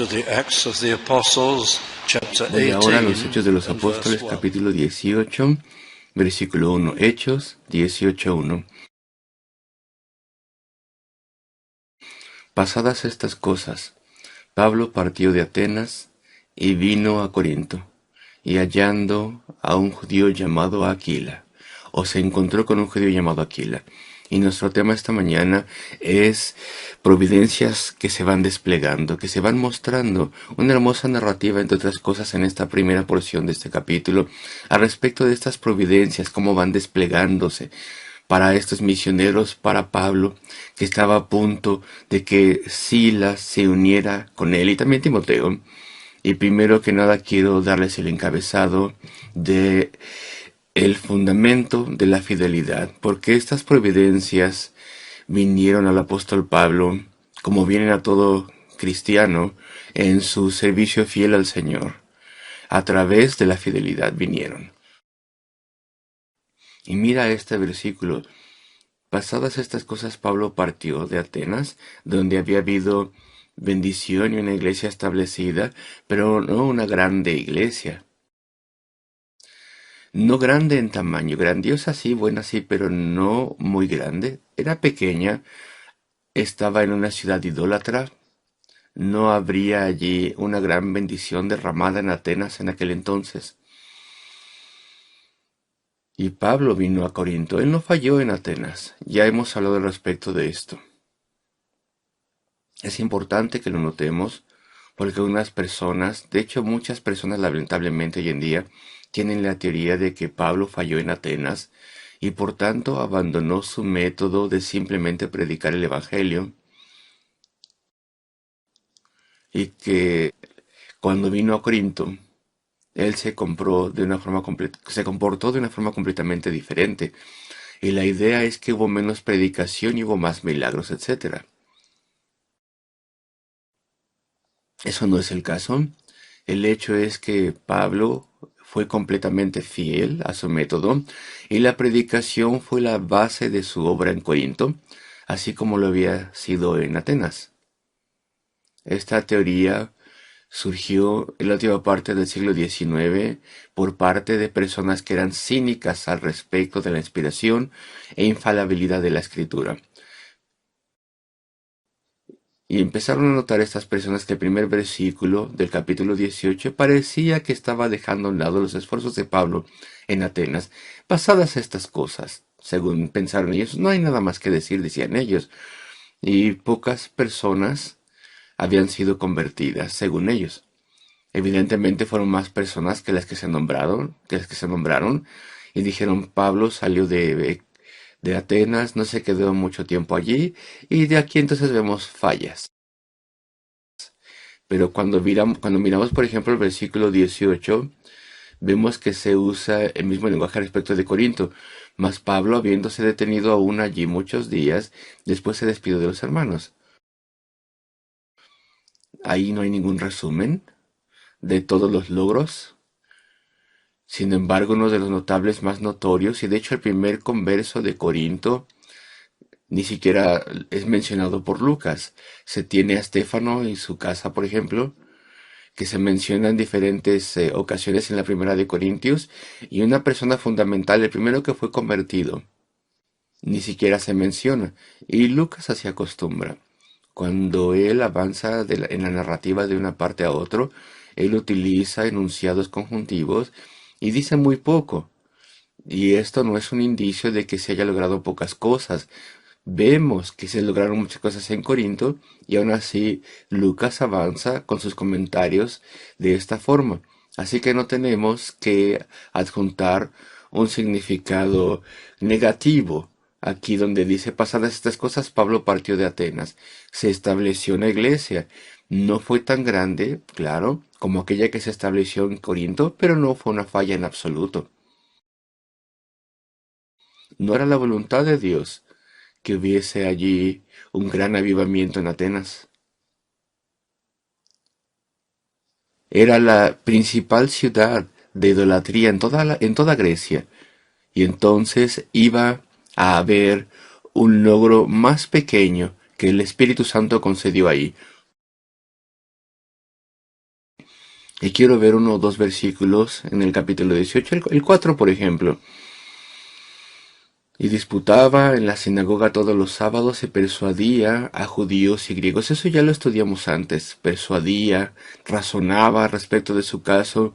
to the Acts of the Apostles, chapter Voy ahora a los 18, Hechos de los and verse Apóstoles, 1. capítulo 18, versículo 1. Hechos 18:1. Pasadas estas cosas, Pablo partió de Atenas y vino a Corinto, y hallando a un judío llamado Aquila, o se encontró con un judío llamado Aquila. Y nuestro tema esta mañana es providencias que se van desplegando, que se van mostrando. Una hermosa narrativa, entre otras cosas, en esta primera porción de este capítulo, al respecto de estas providencias, cómo van desplegándose para estos misioneros, para Pablo, que estaba a punto de que Silas se uniera con él, y también Timoteo. Y primero que nada quiero darles el encabezado de el fundamento de la fidelidad, porque estas providencias vinieron al apóstol Pablo, como vienen a todo cristiano, en su servicio fiel al Señor. A través de la fidelidad vinieron. Y mira este versículo. Pasadas estas cosas, Pablo partió de Atenas, donde había habido bendición y una iglesia establecida, pero no una grande iglesia. No grande en tamaño, grandiosa sí, buena sí, pero no muy grande. Era pequeña, estaba en una ciudad idólatra. No habría allí una gran bendición derramada en Atenas en aquel entonces. Y Pablo vino a Corinto. Él no falló en Atenas. Ya hemos hablado al respecto de esto. Es importante que lo notemos porque unas personas, de hecho muchas personas lamentablemente hoy en día, tienen la teoría de que Pablo falló en Atenas y por tanto abandonó su método de simplemente predicar el Evangelio y que cuando vino a Corinto, él se comportó de una forma completamente diferente. Y la idea es que hubo menos predicación y hubo más milagros, etcétera. Eso no es el caso. El hecho es que Pablo fue completamente fiel a su método y la predicación fue la base de su obra en Corinto, así como lo había sido en Atenas. Esta teoría surgió en la última parte del siglo XIX por parte de personas que eran cínicas al respecto de la inspiración e infalibilidad de la escritura. Y empezaron a notar estas personas que el primer versículo del capítulo 18 parecía que estaba dejando a un lado los esfuerzos de Pablo en Atenas. Pasadas estas cosas, según pensaron ellos, no hay nada más que decir, decían ellos. Y pocas personas habían sido convertidas, según ellos. Evidentemente fueron más personas que las que se nombraron, y dijeron Pablo salió de Atenas, no se quedó mucho tiempo allí, y de aquí entonces vemos fallas. Pero cuando miramos, por ejemplo, el versículo 18, vemos que se usa el mismo lenguaje respecto de Corinto. Mas Pablo, habiéndose detenido aún allí muchos días, después se despidió de los hermanos. Ahí no hay ningún resumen de todos los logros. Sin embargo, uno de los notables más notorios, y de hecho el primer converso de Corinto, ni siquiera es mencionado por Lucas. Se tiene a Estéfano y su casa, por ejemplo, que se menciona en diferentes ocasiones en la primera de Corintios, y una persona fundamental, el primero que fue convertido, ni siquiera se menciona, y Lucas así acostumbra. Cuando él avanza en la narrativa de una parte a otro, él utiliza enunciados conjuntivos y dice muy poco. Y esto no es un indicio de que se haya logrado pocas cosas. Vemos que se lograron muchas cosas en Corinto y aún así Lucas avanza con sus comentarios de esta forma. Así que no tenemos que adjuntar un significado negativo. Aquí donde dice pasadas estas cosas, Pablo partió de Atenas. Se estableció una iglesia. No fue tan grande, claro, como aquella que se estableció en Corinto, pero no fue una falla en absoluto. No era la voluntad de Dios que hubiese allí un gran avivamiento en Atenas. Era la principal ciudad de idolatría en toda Grecia. Y entonces iba a haber un logro más pequeño que el Espíritu Santo concedió ahí. Y quiero ver uno o dos versículos en el capítulo 18, el 4 por ejemplo. Y disputaba en la sinagoga todos los sábados y persuadía a judíos y griegos. Eso ya lo estudiamos antes. Persuadía, razonaba respecto de su caso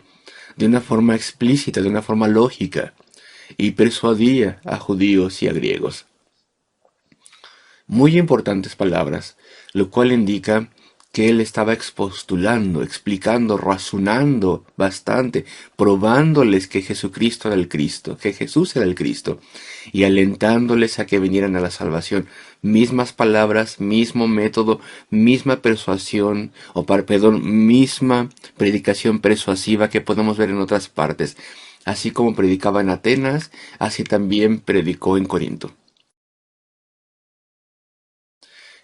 de una forma explícita, de una forma lógica. Y persuadía a judíos y a griegos. Muy importantes palabras, lo cual indica que él estaba expostulando, explicando, razonando bastante, probándoles que Jesucristo era el Cristo, que Jesús era el Cristo, y alentándoles a que vinieran a la salvación. Mismas palabras, mismo método, misma persuasión, perdón, misma predicación persuasiva que podemos ver en otras partes. Así como predicaba en Atenas, así también predicó en Corinto.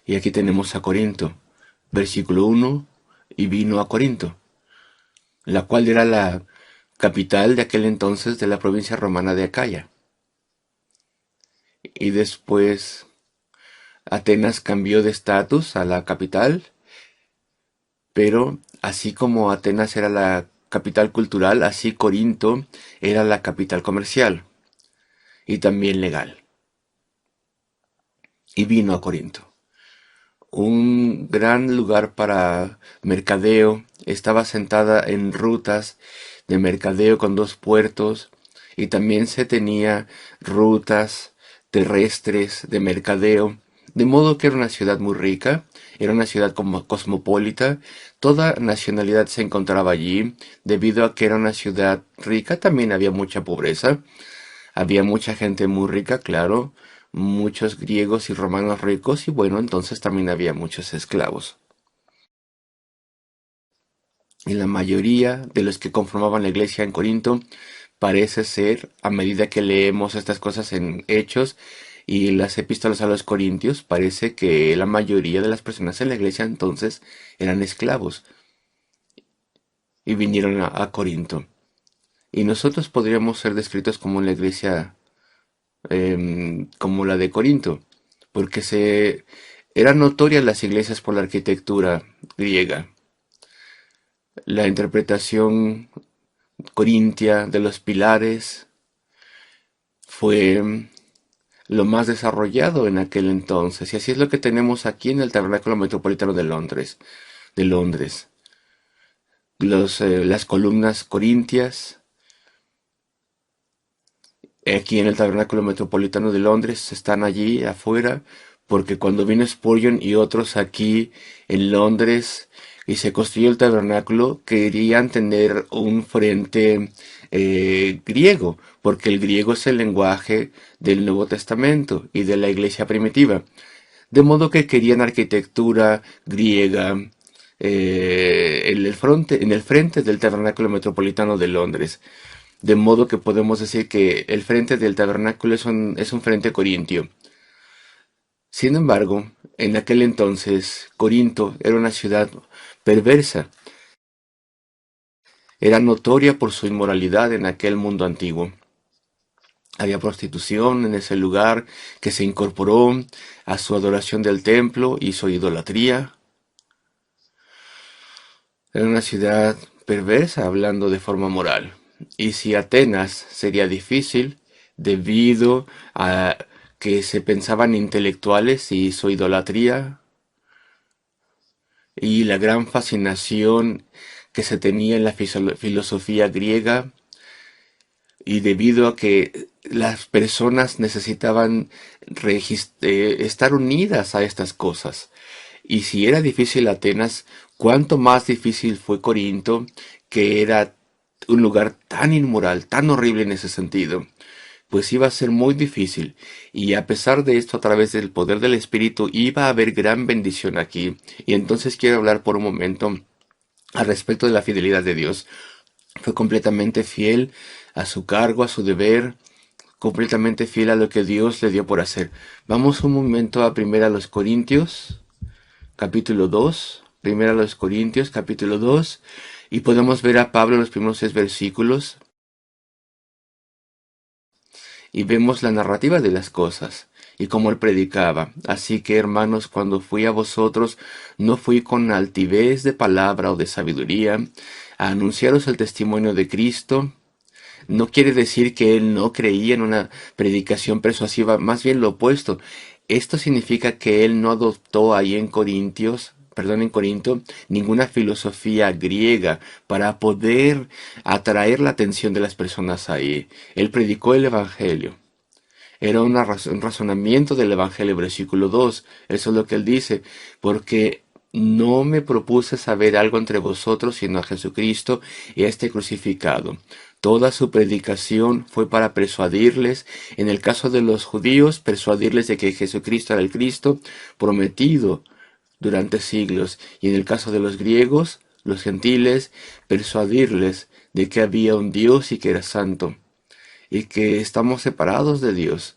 Y aquí tenemos a Corinto, versículo 1, y vino a Corinto, la cual era la capital de aquel entonces de la provincia romana de Acaya. Y después Atenas cambió de estatus a la capital, pero así como Atenas era la capital cultural, así Corinto era la capital comercial y también legal. Y vino a Corinto. Un gran lugar para mercadeo, estaba sentada en rutas de mercadeo con dos puertos y también se tenía rutas terrestres de mercadeo, de modo que era una ciudad muy rica, era una ciudad como cosmopolita, toda nacionalidad se encontraba allí, debido a que era una ciudad rica, también había mucha pobreza, había mucha gente muy rica, claro, muchos griegos y romanos ricos y bueno, entonces también había muchos esclavos. Y la mayoría de los que conformaban la iglesia en Corinto parece ser, a medida que leemos estas cosas en Hechos y las epístolas a los Corintios, parece que la mayoría de las personas en la iglesia entonces eran esclavos y vinieron a Corinto. Y nosotros podríamos ser descritos como la iglesia como la de Corinto, porque eran notorias las iglesias por la arquitectura griega. La interpretación corintia de los pilares fue lo más desarrollado en aquel entonces, y así es lo que tenemos aquí en el Tabernáculo Metropolitano de Londres. Las columnas corintias, aquí en el Tabernáculo Metropolitano de Londres, están allí afuera, porque cuando vino Spurgeon y otros aquí en Londres y se construyó el tabernáculo, querían tener un frente griego, porque el griego es el lenguaje del Nuevo Testamento y de la iglesia primitiva. De modo que querían arquitectura griega en el frente del Tabernáculo Metropolitano de Londres. De modo que podemos decir que el frente del tabernáculo es un frente corintio. Sin embargo, en aquel entonces, Corinto era una ciudad perversa. Era notoria por su inmoralidad en aquel mundo antiguo. Había prostitución en ese lugar que se incorporó a su adoración del templo y su idolatría. Era una ciudad perversa hablando de forma moral. Y si Atenas sería difícil debido a que se pensaban intelectuales y su idolatría y la gran fascinación que se tenía en la filosofía griega y debido a que las personas necesitaban estar unidas a estas cosas. Y si era difícil Atenas, cuánto más difícil fue Corinto, que era un lugar tan inmoral, tan horrible en ese sentido. Pues iba a ser muy difícil. Y a pesar de esto, a través del poder del Espíritu, iba a haber gran bendición aquí. Y entonces quiero hablar por un momento al respecto de la fidelidad de Dios. Fue completamente fiel a su cargo, a su deber, completamente fiel a lo que Dios le dio por hacer. Vamos un momento a primera los Corintios, capítulo 2, primera los Corintios, capítulo 2, y podemos ver a Pablo en los primeros 6 versículos, y vemos la narrativa de las cosas. y cómo él predicaba. Así que, hermanos, cuando fui a vosotros, no fui con altivez de palabra o de sabiduría a anunciaros el testimonio de Cristo. No quiere decir que él no creía en una predicación persuasiva, más bien lo opuesto. Esto significa que él no adoptó ahí en en Corinto, ninguna filosofía griega para poder atraer la atención de las personas ahí. Él predicó el evangelio. Era un razonamiento del Evangelio, versículo 2. Eso es lo que él dice, porque no me propuse saber algo entre vosotros, sino a Jesucristo y a este crucificado. Toda su predicación fue para persuadirles, en el caso de los judíos, persuadirles de que Jesucristo era el Cristo prometido durante siglos, y en el caso de los griegos, los gentiles, persuadirles de que había un Dios y que era santo y que estamos separados de Dios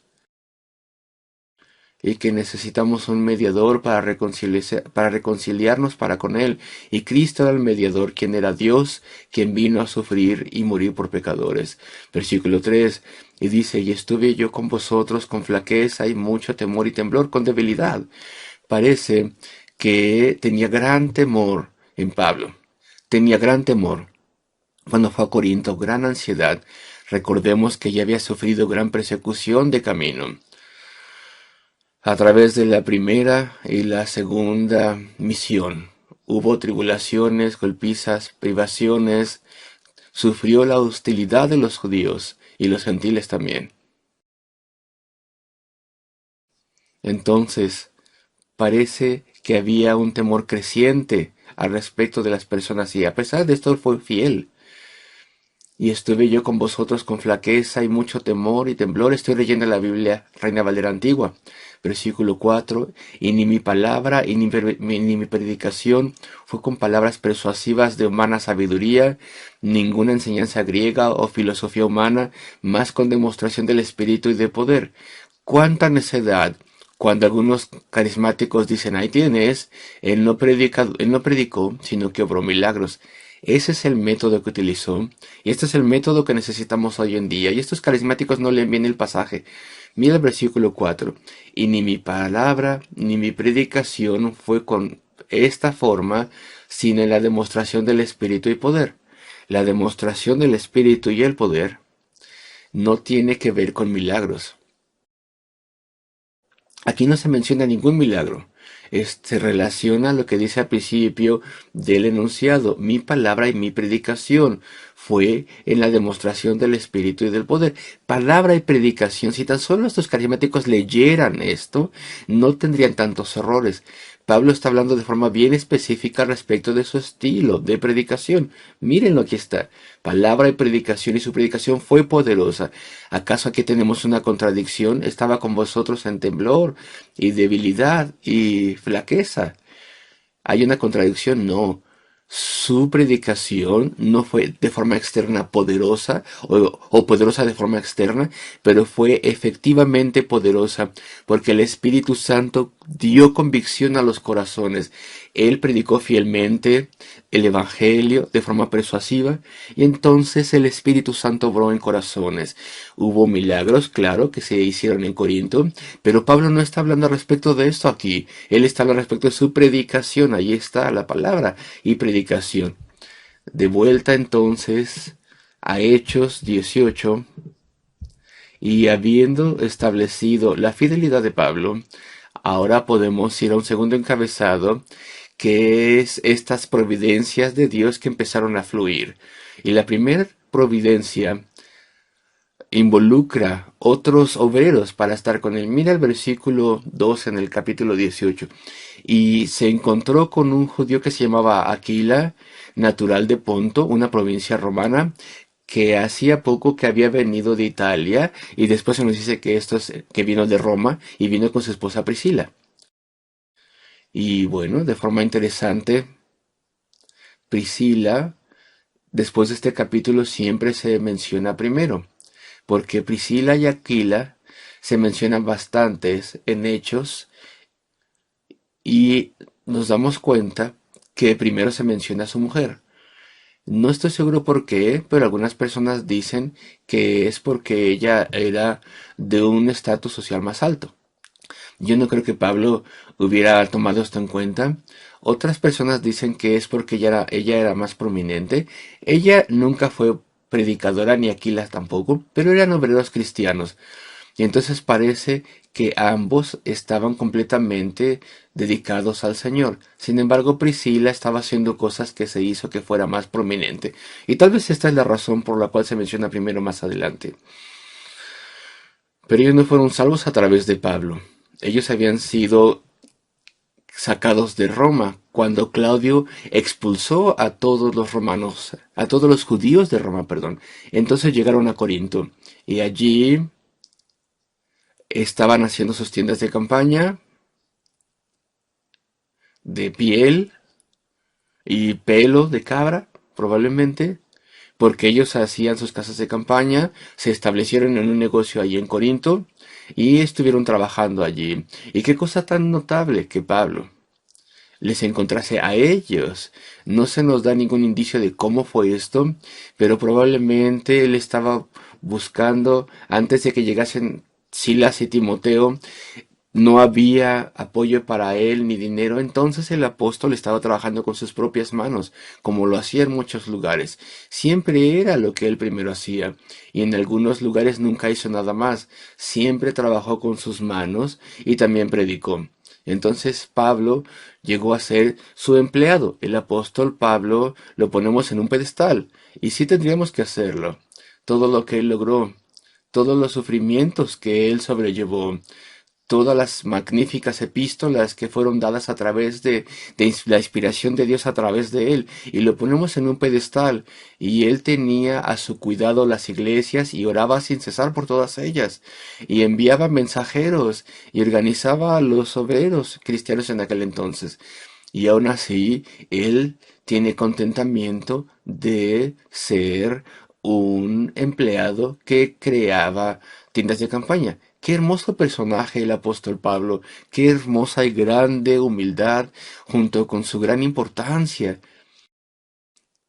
y que necesitamos un mediador para reconciliarnos para con Él. Y Cristo era el mediador, quien era Dios, quien vino a sufrir y morir por pecadores. Versículo 3, y dice, y estuve yo con vosotros con flaqueza y mucho temor y temblor, con debilidad. Parece que tenía gran temor en Pablo. Tenía gran temor. Cuando fue a Corinto, gran ansiedad. Recordemos que ya había sufrido gran persecución de camino. A través de la primera y la segunda misión, hubo tribulaciones, golpizas, privaciones, sufrió la hostilidad de los judíos y los gentiles también. Entonces, parece que había un temor creciente al respecto de las personas y a pesar de esto fue fiel. Y estuve yo con vosotros con flaqueza y mucho temor y temblor. Estoy leyendo la Biblia Reina Valera Antigua, versículo 4. Y ni mi palabra y ni mi predicación fue con palabras persuasivas de humana sabiduría, ninguna enseñanza griega o filosofía humana, más con demostración del Espíritu y de poder. ¡Cuánta necedad! Cuando algunos carismáticos dicen, ahí tienes, él no predicó, sino que obró milagros. Ese es el método que utilizó, y este es el método que necesitamos hoy en día. Y estos carismáticos no leen bien el pasaje. Mira el versículo 4. Y ni mi palabra ni mi predicación fue con esta forma, sino en la demostración del Espíritu y poder. La demostración del Espíritu y el poder no tiene que ver con milagros. Aquí no se menciona ningún milagro. Se relaciona a lo que dice al principio del enunciado. Mi palabra y mi predicación fue en la demostración del Espíritu y del poder. Palabra y predicación. Si tan solo estos carismáticos leyeran esto, no tendrían tantos errores. Pablo está hablando de forma bien específica respecto de su estilo de predicación. Mírenlo, aquí está. Palabra y predicación, y su predicación fue poderosa. ¿Acaso aquí tenemos una contradicción? Estaba con vosotros en temblor y debilidad y flaqueza. ¿Hay una contradicción? No. Su predicación no fue de forma externa poderosa o poderosa de forma externa, pero fue efectivamente poderosa porque el Espíritu Santo dio convicción a los corazones. Él predicó fielmente el Evangelio de forma persuasiva y entonces el Espíritu Santo obró en corazones. Hubo milagros, claro, que se hicieron en Corinto, pero Pablo no está hablando respecto de esto aquí. Él está hablando respecto de su predicación. Ahí está la palabra y predicación. De vuelta entonces a Hechos 18, y habiendo establecido la fidelidad de Pablo, ahora podemos ir a un segundo encabezado, que es estas providencias de Dios que empezaron a fluir. Y la primera providencia involucra otros obreros para estar con él. Mira el versículo 2 en el capítulo 18. Y se encontró con un judío que se llamaba Aquila, natural de Ponto, una provincia romana, que hacía poco que había venido de Italia, y después se nos dice que que vino de Roma y vino con su esposa Priscila. Y bueno, de forma interesante, Priscila, después de este capítulo, siempre se menciona primero, porque Priscila y Aquila se mencionan bastantes en Hechos y nos damos cuenta que primero se menciona a su mujer. No estoy seguro por qué, pero algunas personas dicen que es porque ella era de un estatus social más alto. Yo no creo que Pablo hubiera tomado esto en cuenta. Otras personas dicen que es porque ella era más prominente. Ella nunca fue predicadora ni Aquilas tampoco, pero eran obreros cristianos. Y entonces parece que ambos estaban completamente dedicados al Señor. Sin embargo, Priscila estaba haciendo cosas que se hizo que fuera más prominente. Y tal vez esta es la razón por la cual se menciona primero más adelante. Pero ellos no fueron salvos a través de Pablo. Ellos habían sido sacados de Roma cuando Claudio expulsó a todos los romanos, a todos los judíos de Roma, perdón. Entonces llegaron a Corinto y allí estaban haciendo sus tiendas de campaña de piel y pelo de cabra, probablemente, porque ellos hacían sus casas de campaña, se establecieron en un negocio allí en Corinto y estuvieron trabajando allí. Y qué cosa tan notable que Pablo les encontrase a ellos. No se nos da ningún indicio de cómo fue esto, pero probablemente él estaba buscando, antes de que llegasen Silas y Timoteo, no había apoyo para él ni dinero, entonces el apóstol estaba trabajando con sus propias manos, como lo hacía en muchos lugares. Siempre era lo que él primero hacía, y en algunos lugares nunca hizo nada más. Siempre trabajó con sus manos y también predicó. Entonces Pablo llegó a ser su empleado. El apóstol Pablo lo ponemos en un pedestal, y sí tendríamos que hacerlo. Todo lo que él logró, todos los sufrimientos que él sobrellevó, todas las magníficas epístolas que fueron dadas a través de la inspiración de Dios a través de él, y lo ponemos en un pedestal, y él tenía a su cuidado las iglesias y oraba sin cesar por todas ellas, y enviaba mensajeros y organizaba a los obreros cristianos en aquel entonces. Y aún así, él tiene contentamiento de ser un empleado que creaba tiendas de campaña. Qué hermoso personaje el apóstol Pablo, qué hermosa y grande humildad junto con su gran importancia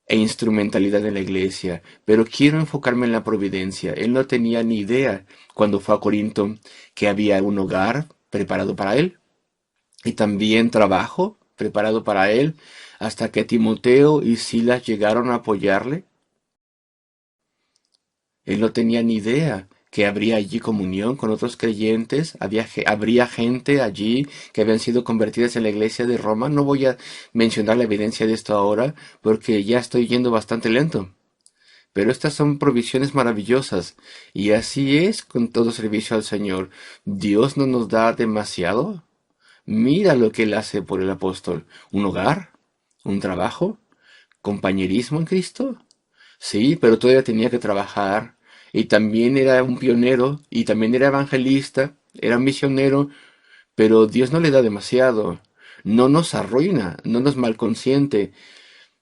e instrumentalidad en la iglesia. Pero quiero enfocarme en la providencia. Él no tenía ni idea cuando fue a Corinto que había un hogar preparado para él y también trabajo preparado para él, hasta que Timoteo y Silas llegaron a apoyarle. Él no tenía ni idea que habría allí comunión con otros creyentes, habría gente allí que habían sido convertidas en la iglesia de Roma. No voy a mencionar la evidencia de esto ahora porque ya estoy yendo bastante lento. Pero estas son provisiones maravillosas, y así es con todo servicio al Señor. Dios no nos da demasiado. Mira lo que él hace por el apóstol. ¿Un hogar? ¿Un trabajo? ¿Compañerismo en Cristo? Sí, pero todavía tenía que trabajar. Y también era un pionero, y también era evangelista, era misionero, pero Dios no le da demasiado. No nos arruina, no nos malconsiente.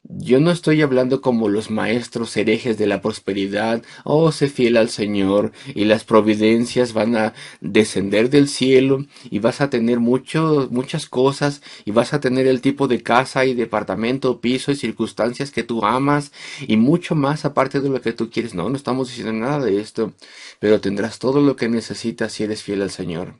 Yo no estoy hablando como los maestros herejes de la prosperidad. Oh, sé fiel al Señor y las providencias van a descender del cielo y vas a tener muchas cosas y vas a tener el tipo de casa y departamento, piso y circunstancias que tú amas y mucho más aparte de lo que tú quieres. No, no estamos diciendo nada de esto, pero tendrás todo lo que necesitas si eres fiel al Señor.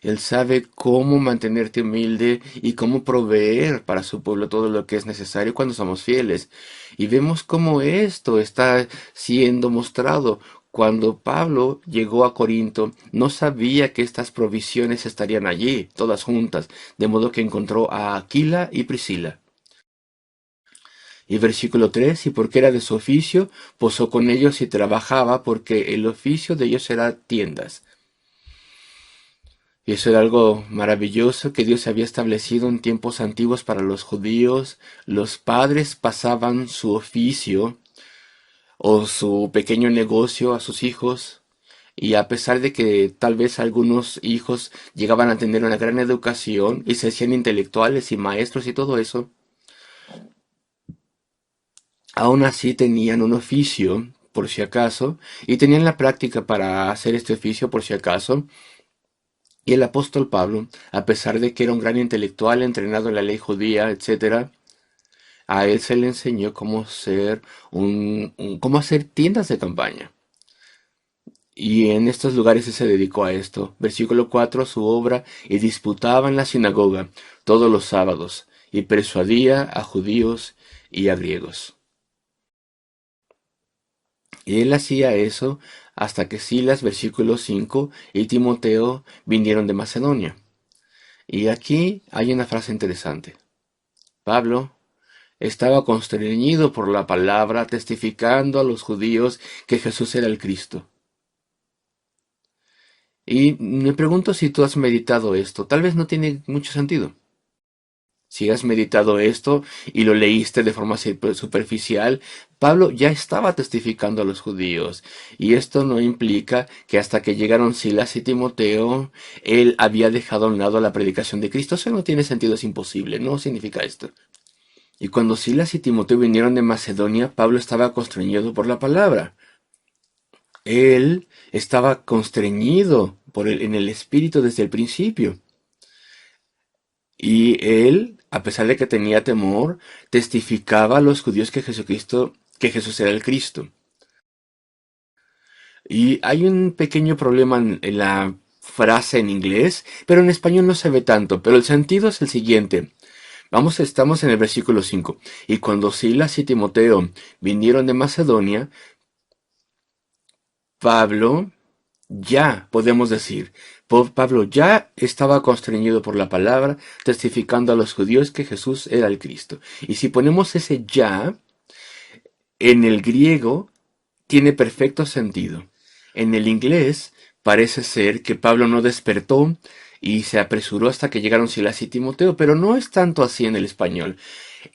Él sabe cómo mantenerte humilde y cómo proveer para su pueblo todo lo que es necesario cuando somos fieles. Y vemos cómo esto está siendo mostrado. Cuando Pablo llegó a Corinto, no sabía que estas provisiones estarían allí, todas juntas, de modo que encontró a Aquila y Priscila. Y versículo 3, y porque era de su oficio, posó con ellos y trabajaba, porque el oficio de ellos era tiendas. Y eso era algo maravilloso que Dios había establecido en tiempos antiguos para los judíos. Los padres pasaban su oficio o su pequeño negocio a sus hijos. Y a pesar de que tal vez algunos hijos llegaban a tener una gran educación y se hacían intelectuales y maestros y todo eso, aún así tenían un oficio por si acaso y tenían la práctica para hacer este oficio por si acaso. Y el apóstol Pablo, a pesar de que era un gran intelectual entrenado en la ley judía, etcétera, a él se le enseñó cómo hacer tiendas de campaña. Y en estos lugares él se dedicó a esto. Versículo 4, su obra, y disputaba en la sinagoga todos los sábados, y persuadía a judíos y a griegos. Y él hacía eso hasta que Silas, versículo 5, y Timoteo vinieron de Macedonia. Y aquí hay una frase interesante. Pablo estaba constreñido por la palabra, testificando a los judíos que Jesús era el Cristo. Y me pregunto si tú has meditado esto. Tal vez no tiene mucho sentido. Si has meditado esto y lo leíste de forma superficial, Pablo ya estaba testificando a los judíos. Y esto no implica que hasta que llegaron Silas y Timoteo, él había dejado a un lado la predicación de Cristo. Eso no tiene sentido, es imposible. No significa esto. Y cuando Silas y Timoteo vinieron de Macedonia, Pablo estaba constreñido por la palabra. Él estaba constreñido en el espíritu desde el principio. Y él, a pesar de que tenía temor, testificaba a los judíos que Jesús era el Cristo. Y hay un pequeño problema en la frase en inglés, pero en español no se ve tanto. Pero el sentido es el siguiente. Estamos en el versículo 5. Y cuando Silas y Timoteo vinieron de Macedonia, Pablo ya, podemos decir, Pablo ya estaba constreñido por la palabra, testificando a los judíos que Jesús era el Cristo. Y si ponemos ese ya, en el griego tiene perfecto sentido. En el inglés parece ser que Pablo no despertó y se apresuró hasta que llegaron Silas y Timoteo, pero no es tanto así en el español.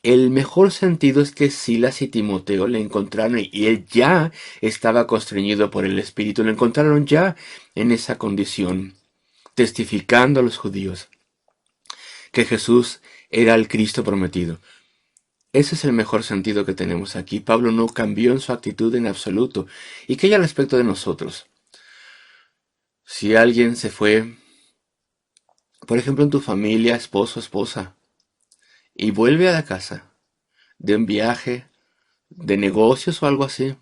El mejor sentido es que Silas y Timoteo le encontraron y él ya estaba constreñido por el Espíritu, lo encontraron ya en esa condición, testificando a los judíos que Jesús era el Cristo prometido. Ese es el mejor sentido que tenemos aquí. Pablo no cambió en su actitud en absoluto. ¿Y qué hay al respecto de nosotros? Si alguien se fue, por ejemplo, en tu familia, esposo, esposa, y vuelve a la casa de un viaje, de negocios o algo así,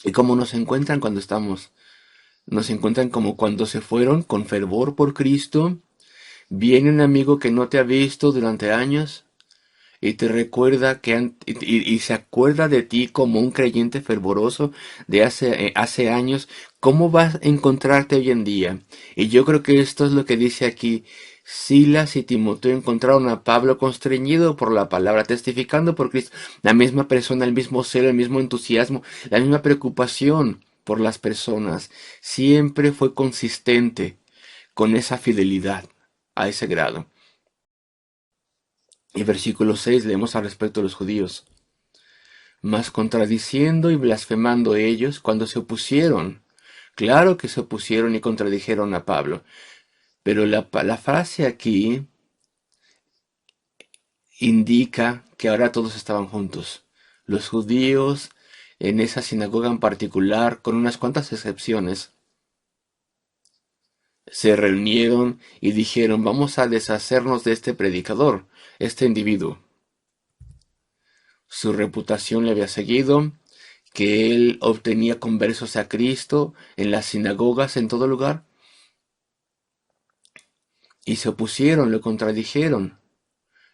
y cómo nos encuentran cuando estamos, nos encuentran como cuando se fueron con fervor por Cristo, viene un amigo que no te ha visto durante años, y te recuerda y se acuerda de ti como un creyente fervoroso de hace años, ¿cómo vas a encontrarte hoy en día? Y yo creo que esto es lo que dice aquí. Silas y Timoteo encontraron a Pablo constreñido por la palabra, testificando por Cristo, la misma persona, el mismo celo, el mismo entusiasmo, la misma preocupación por las personas. Siempre fue consistente con esa fidelidad a ese grado. Y versículo 6 leemos al respecto de los judíos. Mas contradiciendo y blasfemando ellos cuando se opusieron. Claro que se opusieron y contradijeron a Pablo. Pero la frase aquí indica que ahora todos estaban juntos. Los judíos en esa sinagoga en particular, con unas cuantas excepciones, se reunieron y dijeron, vamos a deshacernos de este predicador, este individuo. Su reputación le había seguido, que él obtenía conversos a Cristo en las sinagogas en todo lugar, y se opusieron, lo contradijeron,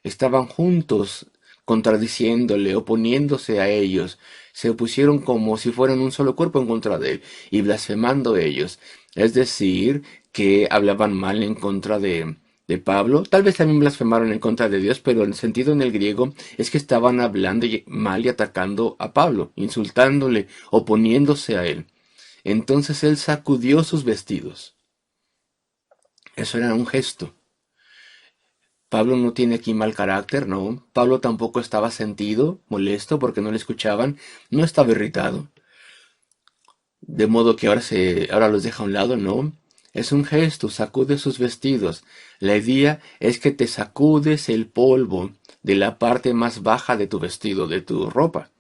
estaban juntos contradiciéndole, oponiéndose a ellos, se opusieron como si fueran un solo cuerpo en contra de él, y blasfemando ellos, es decir, que hablaban mal en contra de Pablo, tal vez también blasfemaron en contra de Dios, pero el sentido en el griego es que estaban hablando mal y atacando a Pablo, insultándole, oponiéndose a él. Entonces él sacudió sus vestidos. Eso era un gesto. Pablo no tiene aquí mal carácter, no. Pablo tampoco estaba sentido, molesto porque no le escuchaban, no estaba irritado. De modo que ahora los deja a un lado, no. Es un gesto, sacude sus vestidos. La idea es que te sacudes el polvo de la parte más baja de tu vestido, de tu ropa.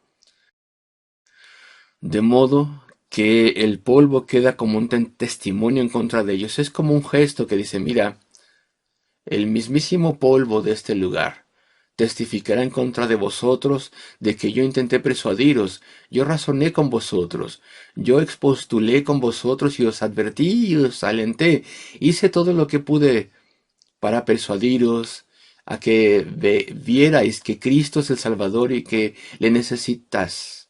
De modo que el polvo queda como un testimonio en contra de ellos. Es como un gesto que dice, mira, el mismísimo polvo de este lugar testificará en contra de vosotros de que yo intenté persuadiros, yo razoné con vosotros, yo expostulé con vosotros y os advertí y os alenté, hice todo lo que pude para persuadiros a que vierais que Cristo es el Salvador y que le necesitáis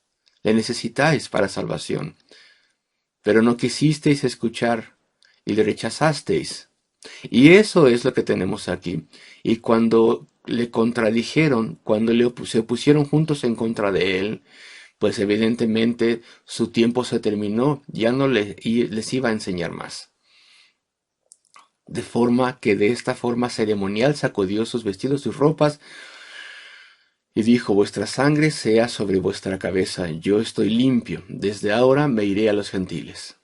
para salvación. Pero no quisisteis escuchar y le rechazasteis. Y eso es lo que tenemos aquí. Y cuando le contradijeron, cuando se opusieron juntos en contra de él, pues evidentemente su tiempo se terminó, ya no les iba a enseñar más. De forma que de esta forma ceremonial sacudió sus vestidos, sus ropas, y dijo: vuestra sangre sea sobre vuestra cabeza, yo estoy limpio, desde ahora me iré a los gentiles.